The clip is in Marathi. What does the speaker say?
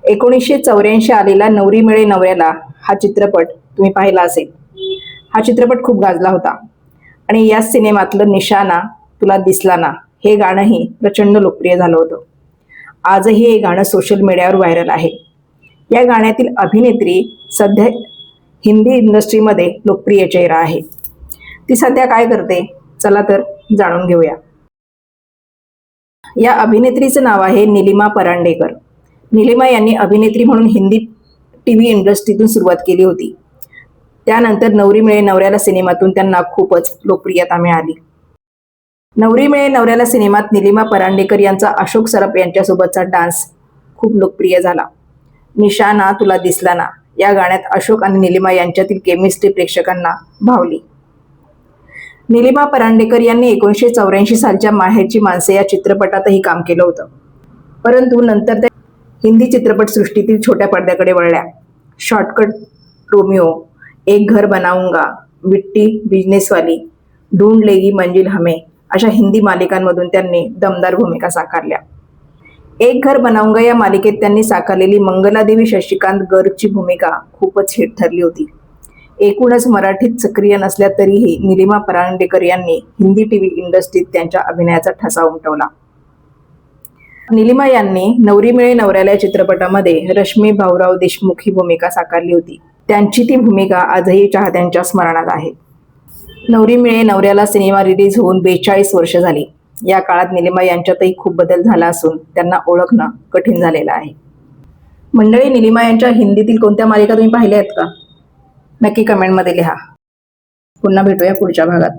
1984 आलेला नवरी मिळे नवऱ्याला हा चित्रपट तुम्ही पाहिला असेल. हा चित्रपट खूप गाजला होता आणि या सिनेमातलं निशाणा तुला दिसला ना हे गाणंही प्रचंड लोकप्रिय झालं होतं. आजही हे गाणं सोशल मीडियावर व्हायरल आहे. या गाण्यातील अभिनेत्री सध्या हिंदी इंडस्ट्रीमध्ये लोकप्रिय चेहरा आहे. ती सध्या काय करते चला तर जाणून घेऊया. या अभिनेत्रीचं नाव आहे नीलिमा परांडेकर. नीलिमा यांनी अभिनेत्री म्हणून हिंदी टीव्ही इंडस्ट्रीतून सुरुवात केली होती. त्यानंतर नवरी मिळे नवऱ्याला सिनेमातून त्यांना खूपच लोकप्रियता मिळाली. नवरी मिळे नवऱ्याला सिनेमात नीलिमा परांडेकर यांचा अशोक सराफ यांच्यासोबतचा डान्स खूप लोकप्रिय झाला. निशाणा तुला दिसला ना या गाण्यात अशोक आणि नीलिमा यांच्यातील केमिस्ट्री प्रेक्षकांना भावली. नीलिमा परांडेकर यांनी 1984 सालच्या माहेरची माणसे या चित्रपटातही काम केलं होतं. परंतु नंतर त्या हिंदी चित्रपटसृष्टीतील छोट्या पडद्याकडे वळल्या. शॉर्टकट रोमिओ, एक घर बनाऊंगा, विट्टी बिजनेसवाली, ढूंढ लेगी मंजिल हमें अशा हिंदी मालिकांमधून त्यांनी दमदार भूमिका साकारल्या. एक घर बनाऊंगा या मालिकेत त्यांनी साकारलेली मंगलादेवी शशिकांत गर्गची भूमिका खूपच हिट ठरली होती. एकूणच मराठीत सक्रिय नसल्या तरीही नीलिमा परांडेकर यांनी हिंदी टीव्ही इंडस्ट्रीत त्यांच्या अभिनयाचा ठसा उमटवला. नीलिमा यांनी नवरी मिळे नवऱ्याला या चित्रपटामध्ये रश्मी भाऊराव देशमुख ही भूमिका साकारली होती. त्यांची ती भूमिका आजही चाहत्यांच्या स्मरणात आहे. नवरी मिळे नवऱ्याला सिनेमा रिलीज होऊन 42 वर्ष झाली. या काळात नीलिमा यांच्यातही खूप बदल झाला असून त्यांना ओळखणं कठीण झालेलं आहे. मंडळी, नीलिमा यांच्या हिंदीतील कोणत्या मालिका तुम्ही पाहिल्या आहेत का? नक्की कमेंटमध्ये लिहा. पुन्हा भेटूया पुढच्या भागात.